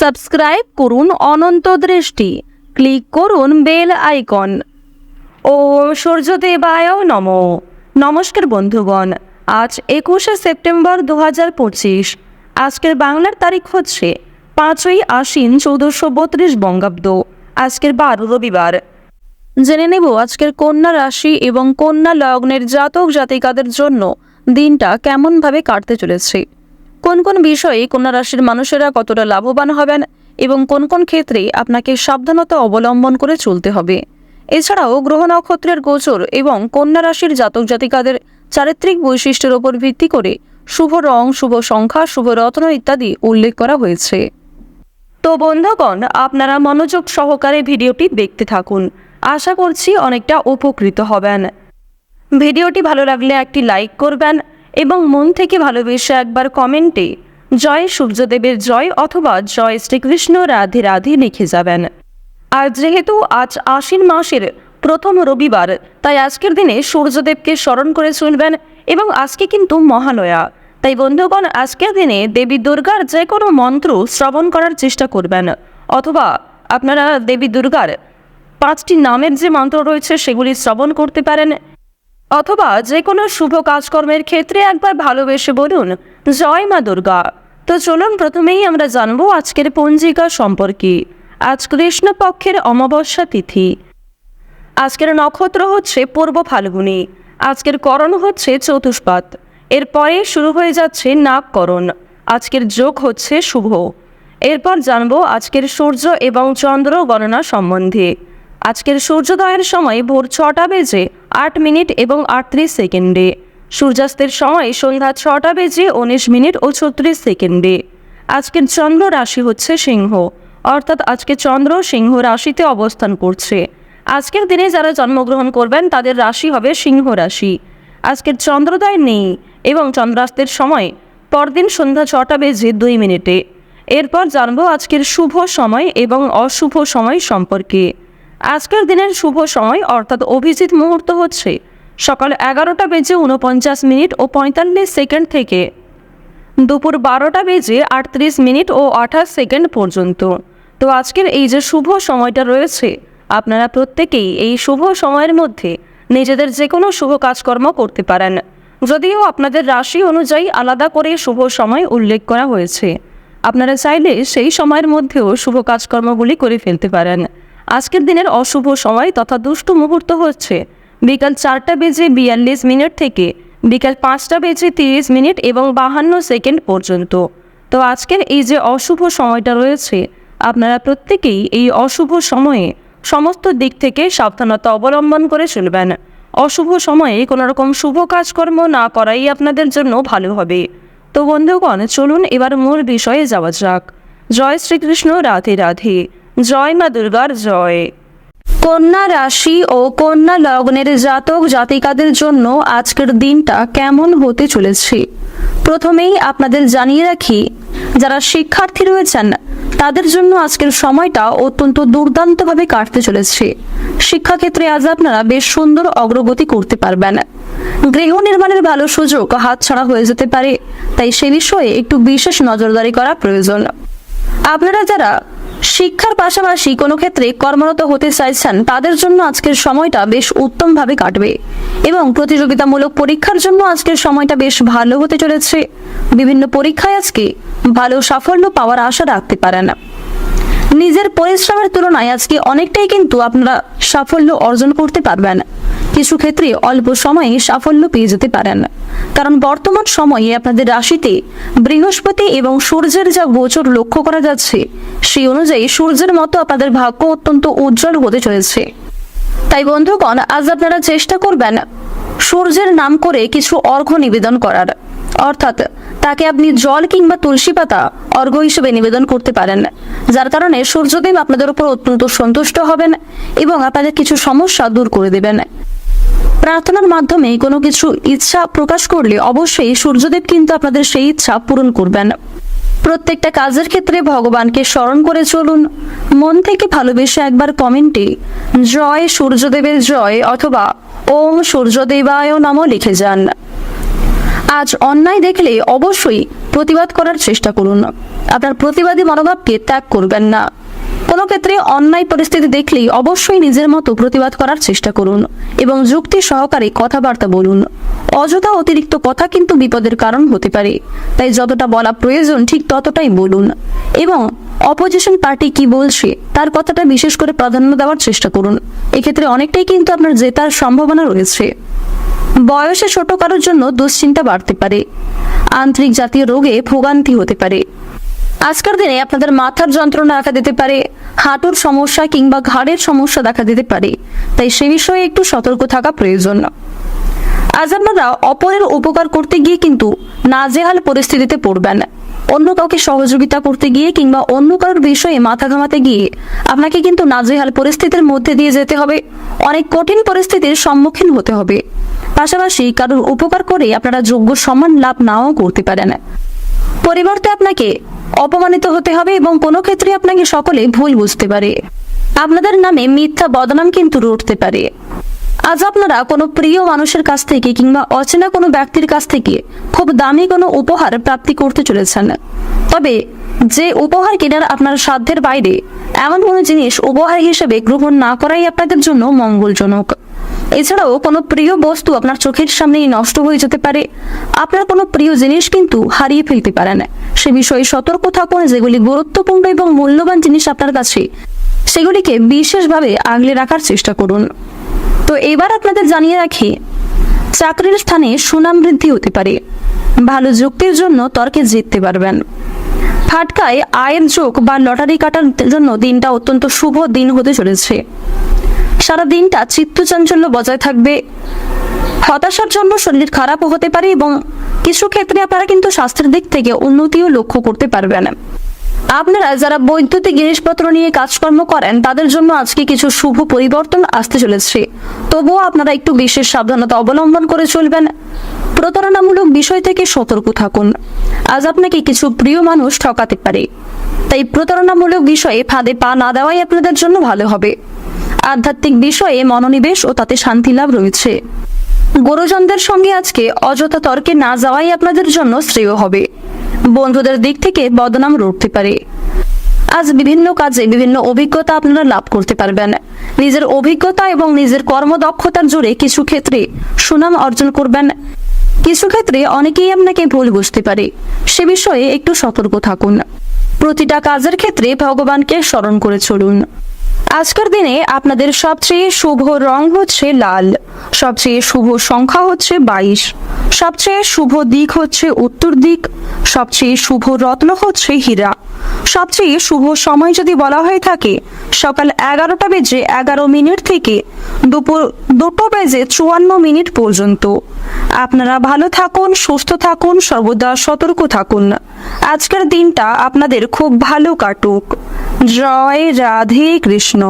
Subscribe করুন অনন্ত দৃষ্টি, click করুন বেল আইকন। ওম সূর্যদেবায় নমঃ। নমস্কার বন্ধুগণ, আজ 21শে সেপ্টেম্বর 2025। আজকের বাংলার তারিখ হচ্ছে 5ই আশ্বিন 1432 বঙ্গাব্দ। আজকের বার রবিবার। জেনে নেব আজকের কন্যা রাশি এবং কন্যা লগ্নের জাতক জাতিকাদের জন্য দিনটা কেমনভাবে কাটতে চলেছে, কোন কোন বিষয়ে কন্যা রাশির মানুষেরা কতটা লাভবান হবেন এবং কোন কোন ক্ষেত্রে আপনাকে সাবধানতা অবলম্বন করে চলতে হবে। এছাড়াও গ্রহ নক্ষত্রের গোচর এবং কন্যা রাশির জাতক জাতিকাদের চারিত্রিক বৈশিষ্ট্যের উপর ভিত্তি করে শুভ রং, শুভ সংখ্যা, শুভ রত্ন ইত্যাদি উল্লেখ করা হয়েছে। তো বন্ধুগণ, আপনারা মনোযোগ সহকারে ভিডিওটি দেখতে থাকুন, আশা করছি অনেকটা উপকৃত হবেন। ভিডিওটি ভালো লাগলে একটি লাইক করবেন এবং মন থেকে ভালোবেসে একবার কমেন্টে জয় সূর্যদেবের জয় অথবা জয় শ্রীকৃষ্ণ রাধে রাধে লিখে যাবেন। আর যেহেতু আজ আশ্বিন মাসের প্রথম রবিবার, তাই আজকের দিনে সূর্যদেবকে স্মরণ করে চলবেন এবং আজকে কিন্তু মহালয়া। তাই বন্ধুগণ, আজকের দিনে দেবী দুর্গার যে কোনো মন্ত্র শ্রবণ করার চেষ্টা করবেন, অথবা আপনারা দেবী দুর্গার 5টি নামের যে মন্ত্র রয়েছে সেগুলি শ্রবণ করতে পারেন, অথবা যে কোনো শুভ কাজকর্মের ক্ষেত্রে একবার ভালোবেসে বলুন জয় মা দুর্গা। তো চলুন প্রথমেই আমরা জানবো আজকের পঞ্জিকা সম্পর্কে। আজ কৃষ্ণপক্ষের অমাবস্যা তিথি। আজকের নক্ষত্র হচ্ছে পূর্ব ফাল্গুনী। আজকের করণ হচ্ছে চতুষ্পাদ। এরপরে শুরু হয়ে যাচ্ছে নাগকরণ। আজকের যোগ হচ্ছে শুভ। এরপর জানবো আজকের সূর্য এবং চন্দ্র গণনা সম্বন্ধে। আজকের সূর্যোদয়ের সময় ভোর 6টা বেজে 8 মিনিট এবং 38 সেকেন্ডে। সূর্যাস্তের সময় সন্ধ্যা 6টা বেজে 19 মিনিট ও 36 সেকেন্ডে। আজকের চন্দ্র রাশি হচ্ছে সিংহ, অর্থাৎ আজকে চন্দ্র সিংহ রাশিতে অবস্থান করছে। আজকের দিনে যারা জন্মগ্রহণ করবেন তাদের রাশি হবে সিংহ রাশি। আজকের চন্দ্রোদয় নেই এবং চন্দ্রাস্তের সময় পরদিন সন্ধ্যা 6টা বেজে 2 মিনিটে। এরপর জানবো আজকের শুভ সময় এবং অশুভ সময় সম্পর্কে। আজকের দিনের শুভ সময় অর্থাৎ অভিজিৎ মুহূর্ত হচ্ছে সকাল 11টা বেজে 49 মিনিট ও 45 সেকেন্ড থেকে দুপুর 12টা বেজে 38 মিনিট ও 28 সেকেন্ড পর্যন্ত। তো আজকের এই যে শুভ সময়টা রয়েছে, আপনারা প্রত্যেকেই এই শুভ সময়ের মধ্যে নিজেদের যে কোনো শুভ কাজকর্ম করতে পারেন, যদিও আপনাদের রাশি অনুযায়ী আলাদা করে শুভ সময় উল্লেখ করা হয়েছে। আপনারা চাইলে সেই সময়ের মধ্যেও শুভ কাজকর্মগুলি করে ফেলতে পারেন। আজকের দিনের অশুভ সময় তথা দুষ্টু মুহূর্ত হচ্ছে বিকাল 4টা বেজে 42 মিনিট থেকে বিকাল 5টা বেজে 30 মিনিট এবং 52 সেকেন্ড পর্যন্ত। তো আজকের এই যে অশুভ সময়টা রয়েছে, আপনারা প্রত্যেকেই এই অশুভ সময়ে সমস্ত দিক থেকে সাবধানতা অবলম্বন করে চলবেন। অশুভ সময়ে কোনো রকম শুভ কাজকর্ম না করাই আপনাদের জন্য ভালো হবে। তো বন্ধুগণ, চলুন এবার মূল বিষয়ে যাওয়া যাক। জয় শ্রীকৃষ্ণ রাধে রাধে, জয় মা দুর্গার জয়। কন্যা রাশি ও কন্যা লগ্নের জাতক জাতিকাদের জন্য আজকের দিনটা কেমন হতে চলেছে প্রথমেই আপনাদের জানিয়ে রাখি, যারা শিক্ষার্থী রয়েছেন তাদের জন্য আজকের সময়টা অত্যন্ত দুর্দান্তভাবে কাটতে চলেছে। শিক্ষাক্ষেত্রে আজ আপনারা বেশ সুন্দর অগ্রগতি করতে পারবেন। গৃহ নির্মাণের ভালো সুযোগ হাতছাড়া হয়ে যেতে পারে, তাই সে বিষয়ে একটু বিশেষ নজরদারি করা প্রয়োজন। আপনারা যারা শিক্ষার পাশাপাশি কোনো ক্ষেত্রে কর্মরত হতে চাইছেন তাদের জন্য আজকের সময়টা বেশ উত্তমভাবে কাটবে এবং প্রতিযোগিতামূলক পরীক্ষার জন্য আজকের সময়টা বেশ ভালো হতে চলেছে। বিভিন্ন পরীক্ষায় আজকে ভালো সাফল্য পাওয়ার আশা রাখতে পারেন। নিজের পরিশ্রমের তুলনায় আজকে অনেকটাই কিন্তু আপনারা সাফল্য অর্জন করতে পারবেন। কিছু ক্ষেত্রে অল্প সময়ে সাফল্য পেয়ে যেতে পারেন, কারণ বর্তমান সময়ে আপনাদের রাশিতে বৃহস্পতি এবং সূর্যের যা গোচর লক্ষ্য করা যাচ্ছে, সেই অনুযায়ী সূর্যের মতো আপনাদের ভাগ্য অত্যন্ত উজ্জ্বল হতে চলেছে। তাই বন্ধুগণ, আজ আপনারা চেষ্টা করবেন সূর্যের নাম করে কিছু অর্ঘ্য নিবেদন করার, অর্থাৎ তাকে আপনি জল কিংবা তুলসী পাতা অর্ঘ্য হিসেবে নিবেদন করতে পারেন, যার কারণে সূর্যদেব আপনাদের উপর অত্যন্ত সন্তুষ্ট হবেন এবং আপনাদের কিছু সমস্যা দূর করে দেবেন। প্রার্থনার মাধ্যমে কোনো কিছু ইচ্ছা প্রকাশ করলে অবশ্যই সূর্যদেব কিন্তু আপনাদের সেই ইচ্ছা পূরণ করবেন। প্রত্যেকটা কাজের ক্ষেত্রে ভগবানকে স্মরণ করে চলুন। মন থেকে ভালোবেসে একবার কমেন্টে জয় সূর্যদেবের জয় অথবা ওম সূর্যদেবায় নমঃ লিখে যান। আজ অন্যায় দেখলে অবশ্যই প্রতিবাদ করার চেষ্টা করুন। আপনার প্রতিবাদী মনোভাবকে ত্যাগ করবেন না। কোনো ক্ষেত্রে অন্যায় পরিস্থিতি দেখলেই অবশ্যই নিজের মতো প্রতিবাদ করার চেষ্টা করুন এবং যুক্তি সহকারে কথাবার্তা বলুন। অযথা অতিরিক্ত কথা কিন্তু বিপদের কারণ হতে পারে, তাই যতটা বলা প্রয়োজন ঠিক ততটাই বলুন এবং অপোজিশন পার্টি কি বলছে তার কথাটা বিশেষ করে প্রাধান্য দেওয়ার চেষ্টা করুন। এক্ষেত্রে অনেকটাই কিন্তু আপনার জেতার সম্ভাবনা রয়েছে। বয়সে ছোট কারোর জন্য দুশ্চিন্তা বাড়তে পারে। আন্তরিক জাতীয় রোগে ভোগান্তি হতে পারে। আজকের দিনে আপনাদের মাথার যন্ত্রণা দেখা দিতে পারে, হাঁটুর সমস্যা কিংবা ঘাড়ের সমস্যা দেখা দিতে পারে, তাই সে বিষয়ে একটু সতর্ক থাকা প্রয়োজন। আজ আপনারা অপরের উপকার করতে গিয়ে কিন্তু নাজেহাল পরিস্থিতিতে পড়বেন। অন্য কাউকে সহযোগিতা করতে গিয়ে কিংবা অন্য কারোর বিষয়ে মাথা ঘামাতে গিয়ে আপনাকে কিন্তু নাজেহাল পরিস্থিতির মধ্যে দিয়ে যেতে হবে, অনেক কঠিন পরিস্থিতির সম্মুখীন হতে হবে। পাশাপাশি কারোর উপকার করে আপনারা যোগ্য সম্মান লাভ নাও করতে পারেন। পরিবর্তে আপনাকে অপমানিত হতে হবে এবং কোনো ক্ষেত্রে আপনাকে সকলে ভুল বুঝতে পারে। আপনাদের নামে মিথ্যা বদনাম কিন্তু রটতে পারে। আজ আপনারা কোনো প্রিয় মানুষের কাছ থেকে কিংবা অচেনা কোনো ব্যক্তির কাছ থেকে খুব দামি কোনো উপহার প্রাপ্তি করতে চলেছেন। তবে যে উপহার কেনার আপনার সাধ্যের বাইরে এমন কোনো জিনিস উপহার হিসেবে গ্রহণ না করাই আপনাদের জন্য মঙ্গলজনক। এছাড়াও কোনো প্রিয় বস্তু আপনার চোখের সামনেই নষ্ট হয়ে যেতে পারে। আপনার কোনো প্রিয় জিনিস কিন্তু হারিয়ে ফেলতে পারেন। সে বিষয়ে সতর্ক থাকুন। যেগুলি গুরুত্বপূর্ণ এবং মূল্যবান জিনিস আপনার কাছে, সেগুলিকে বিশেষভাবে আগলে রাখার চেষ্টা করুন। তো এবার আপনাদের জানিয়ে রাখি, চাকরির স্থানে সুনাম বৃদ্ধি হতে পারে। ভালো যুক্তির জন্য তর্কে জিততে পারবেন। ফাটকায় আয়ের যোগ বা লটারি কাটার জন্য দিনটা অত্যন্ত শুভ দিন হতে চলেছে। সারা দিনটা চিত্তচাঞ্চল্য বজায় থাকবে। হতাশার জন্য শরীর খারাপও হতে পারে এবং কিছু ক্ষেত্রে আপনারা কিন্তু স্বাস্থ্যের দিক থেকে উন্নতিও লক্ষ্য করতে পারবেন। আপনারা যারা বৈদ্যুতিক জিনিসপত্র নিয়ে কাজকর্ম করেন তাদের জন্য আজকে কিছু শুভ পরিবর্তন আসতে চলেছে। তবুও আপনারা একটু বিশেষ সাবধানতা অবলম্বন করে চলবেন। প্রতারণামূলক বিষয় থেকে সতর্ক থাকুন। আজ আপনাকে কিছু প্রিয় মানুষ ঠকাতে পারে, তাই প্রতারণামূলক বিষয়ে ফাঁদে পা না দেওয়াই আপনাদের জন্য ভালো হবে। আধ্যাত্মিক বিষয়ে মনোনিবেশ ও তাতে শান্তি লাভ রয়েছে। গুরুজনদের সঙ্গে আজকে অযথা তর্কে না যাওয়াই আপনাদের জন্য শ্রেয় হবে। বন্ধুদের দিক থেকে বদনাম রটতে পারে। আজ বিভিন্ন কাজে বিভিন্ন অভিজ্ঞতা আপনারা লাভ করতে পারবেন। নিজের অভিজ্ঞতা এবং নিজের কর্মদক্ষতার জোরে কিছু ক্ষেত্রে সুনাম অর্জন করবেন। কিছু ক্ষেত্রে অনেকেই আপনাকে ভুল বুঝতে পারে, সে বিষয়ে একটু সতর্ক থাকুন। প্রতিটা কাজের ক্ষেত্রে ভগবানকে স্মরণ করে চলুন। আজকের দিনে আপনাদের সবচেয়ে শুভ রং হচ্ছে লাল, সবচেয়ে শুভ সংখ্যা হচ্ছে 22, সবচেয়ে শুভ দিক হচ্ছে উত্তর দিক, সবচেয়ে শুভ রত্ন হচ্ছে হীরা। সবচেয়ে শুভ সময় যদি বলা হয়ে থাকে সকাল 11টা বেজে 11 মিনিট থেকে দুপুর 2টো বেজে 54 মিনিট পর্যন্ত। আপনারা ভালো থাকুন, সুস্থ থাকুন, সর্বদা সতর্ক থাকুন। আজকের দিনটা আপনাদের খুব ভালো কাটুক। জয় রাধে কৃষ্ণ।